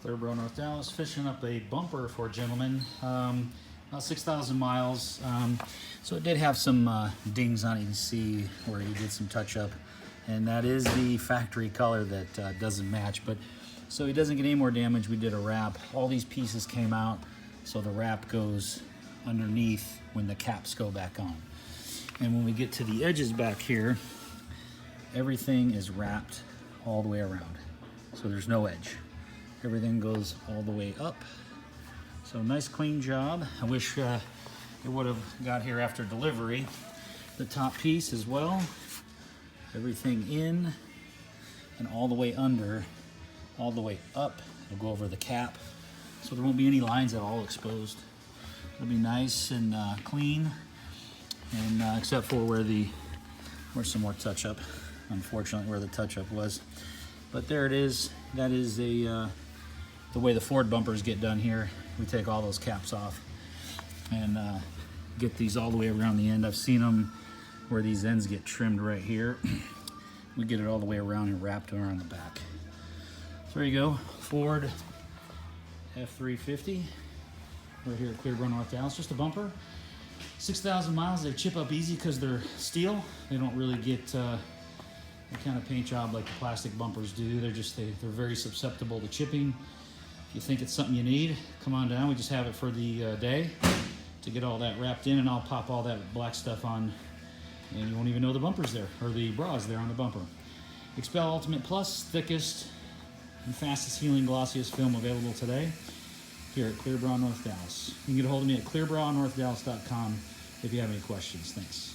Clearborough, North Dallas, fishing up a bumper for a gentleman. About 6,000 miles. So it did have some dings on it. You can see where he did some touch up. And that is the factory color that doesn't match. But so he doesn't get any more damage, we did a wrap. All these pieces came out, so the wrap goes underneath when the caps go back on. And when we get to the edges back here, everything is wrapped all the way around. So there's no edge. Everything goes all the way up. So nice clean job. I wish it would have got here after delivery. The top piece as well. Everything in and all the way under, all the way up. It'll go over the cap. So there won't be any lines at all exposed. It'll be nice and clean, and except for where's some more touch up, unfortunately, where the touch up was. But there it is. That is the way the Ford bumpers get done here. We take all those caps off and get these all the way around the end. I've seen them where these ends get trimmed right here. We get it all the way around and wrapped around the back. So there you go, Ford F350. Right here at Clearborough, North Dallas. Just a bumper. 6,000 miles. They chip up easy because they're steel. They don't really get the kind of paint job like the plastic bumpers do. They're very susceptible to chipping. If you think it's something you need, come on down. We just have it for the day to get all that wrapped in, and I'll pop all that black stuff on, and you won't even know the bumper's there, or the bra's there on the bumper. XPEL Ultimate Plus, thickest and fastest healing, glossiest film available today here at Clearborough, North Dallas. You can get a hold of me at clearboroughnorthdallas.com if you have any questions. Thanks.